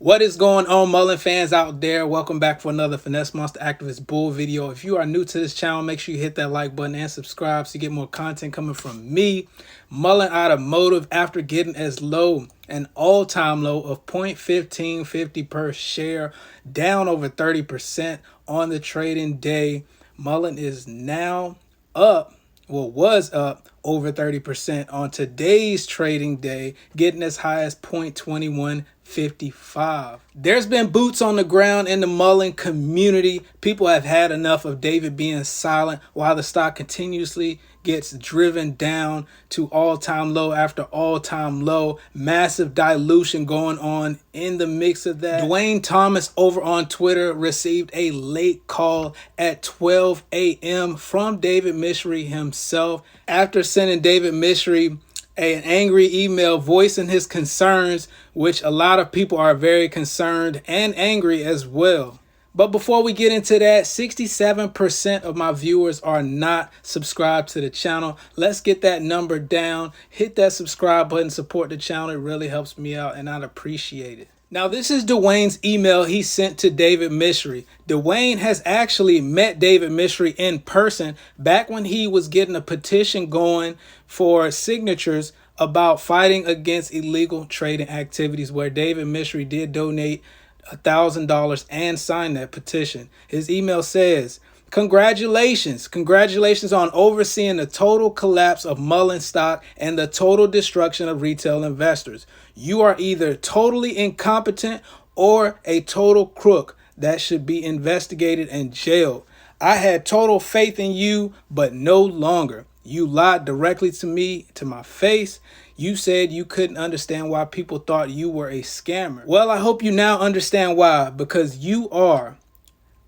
What is going on, Mullen fans out there? Welcome back for another Finesse Monster Activist Bull video. If you are new to this channel, make sure you hit that like button and subscribe so you get more content coming from me. Mullen Automotive, after getting as low, an all-time low of 0.1550 per share, down over 30% on the trading day. Mullen is now up. Well, was up over 30% on today's trading day, getting as high as 0.2155. There's been boots on the ground in the Mullen community. People have had enough of David being silent while the stock continuously gets driven down to all-time low after all-time low. Massive dilution going on in the mix of that. Dwayne Thomas over on Twitter received a late call at 12 a.m. from David Mishry himself after sending David Mishry an angry email voicing his concerns, which a lot of people are very concerned and angry as well. But before we get into that, 67% of my viewers are not subscribed to the channel. Let's get that number down. Hit that subscribe button, support the channel. It really helps me out and I'd appreciate it. Now, this is Dwayne's email he sent to David Mishry. Dwayne has actually met David Mishry in person back when he was getting a petition going for signatures about fighting against illegal trading activities, where David Mishry did donate $1,000 and sign that petition. His email says, Congratulations on overseeing the total collapse of Mullen stock and the total destruction of retail investors. You are either totally incompetent or a total crook that should be investigated and jailed. I had total faith in you, but no longer. You lied directly to me, to my face. You said you couldn't understand why people thought you were a scammer. Well, I hope you now understand why, because you are.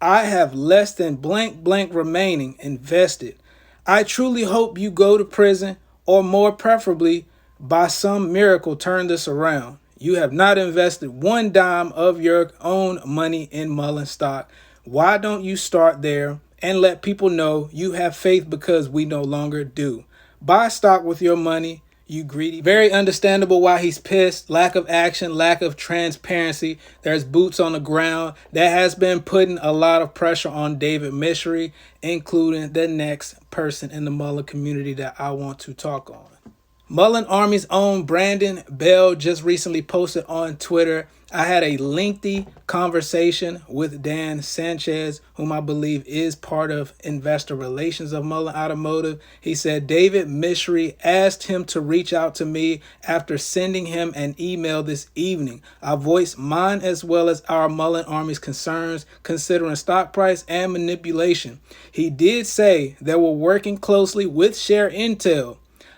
I have less than blank remaining invested. I truly hope you go to prison, or more preferably, by some miracle, turn this around. You have not invested one dime of your own money in Mullen stock. Why don't you start there and let people know you have faith, because we no longer do. Buy stock with your money, you greedy. Very understandable why he's pissed. Lack of action, lack of transparency. There's boots on the ground. That has been putting a lot of pressure on David Mishry, including the next person in the Mullen community that I want to talk on. Mullen Army's own Brandon Bell just recently posted on Twitter, I had a lengthy conversation with Dan Sanchez, whom I believe is part of investor relations of Mullen Automotive. He said David Mishry asked him to reach out to me after sending him an email this evening. I voiced mine as well as our Mullen Army's concerns considering stock price and manipulation. He did say they were working closely with Share Intel.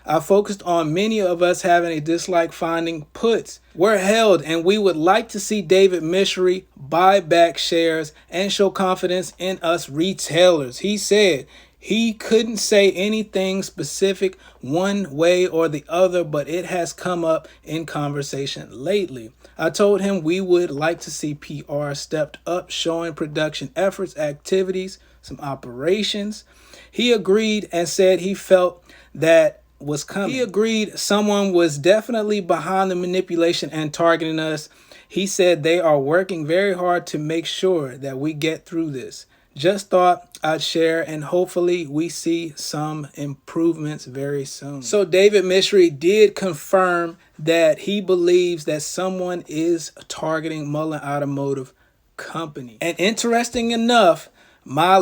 I focused on many of us having a dislike finding puts were held, and we would like to see David Mishry buy back shares and show confidence in us retailers. He said he couldn't say anything specific one way or the other, but it has come up in conversation lately. I told him we would like to see PR stepped up, showing production efforts, activities, some operations. He agreed and said he felt that was coming. He agreed someone was definitely behind the manipulation and targeting us. He said they are working very hard to make sure that we get through this. Just thought I'd share, and hopefully we see some improvements very soon. So David Mishry did confirm that he believes that someone is targeting Mullen Automotive Company. And interesting enough, my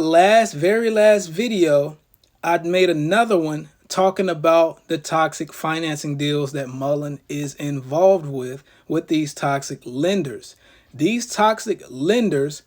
very last video, I'd made another one talking about the toxic financing deals that Mullen is involved with these toxic lenders. These toxic lenders,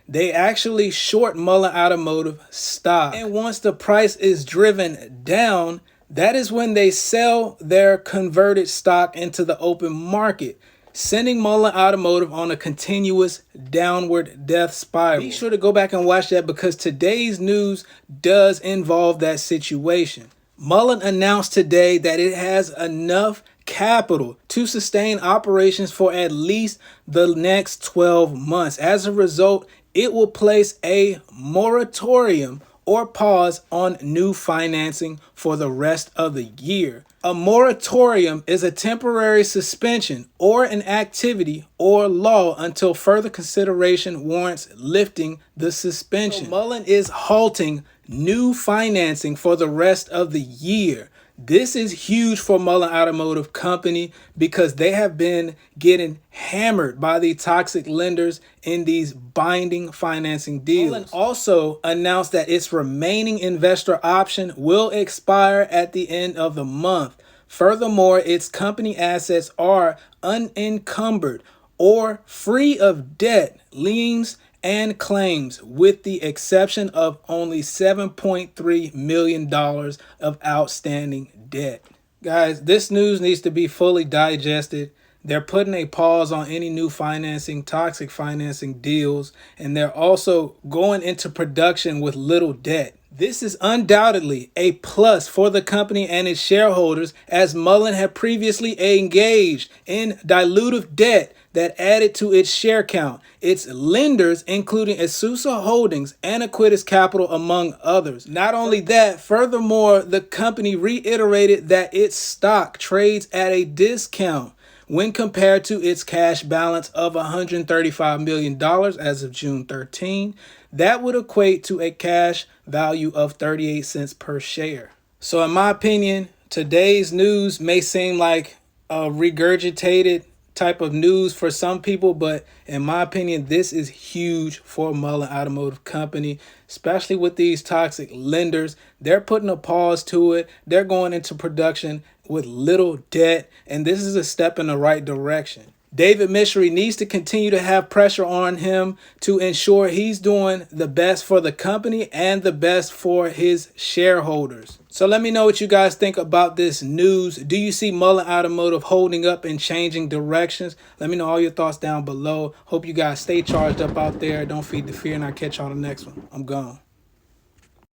they actually short Mullen Automotive stock. And once the price is driven down, that is when they sell their converted stock into the open market, sending Mullen Automotive on a continuous downward death spiral. Be sure to go back and watch that, because today's news does involve that situation. Mullen announced today that it has enough capital to sustain operations for at least the next 12 months. As a result, it will place a moratorium or pause on new financing for the rest of the year. A moratorium is a temporary suspension or an activity or law until further consideration warrants lifting the suspension. So Mullen is halting new financing for the rest of the year. This is huge for Mullen Automotive Company because they have been getting hammered by the toxic lenders in these binding financing deals. Mullen also announced that its remaining investor option will expire at the end of the month. Furthermore, its company assets are unencumbered or free of debt, liens, and claims, with the exception of only $7.3 million of outstanding debt. Guys, this news needs to be fully digested. They're putting a pause on any new financing, toxic financing deals, and they're also going into production with little debt. This is undoubtedly a plus for the company and its shareholders, as Mullen had previously engaged in dilutive debt that added to its share count. Its lenders, including Asusa Holdings and Aquitas Capital, among others. Not only that, furthermore, the company reiterated that its stock trades at a discount when compared to its cash balance of $135 million as of June 13. That would equate to a cash value of 38 cents per share. So in my opinion, today's news may seem like a regurgitated type of news for some people, but in my opinion, this is huge for Mullen Automotive Company, especially with these toxic lenders. They're putting a pause to it. They're going into production with little debt, and this is a step in the right direction. David Michery needs to continue to have pressure on him to ensure he's doing the best for the company and the best for his shareholders. So let me know what you guys think about this news. Do you see Mullen Automotive holding up and changing directions? Let me know all your thoughts down below. Hope you guys stay charged up out there. Don't feed the fear, and I'll catch y'all on the next one. I'm gone.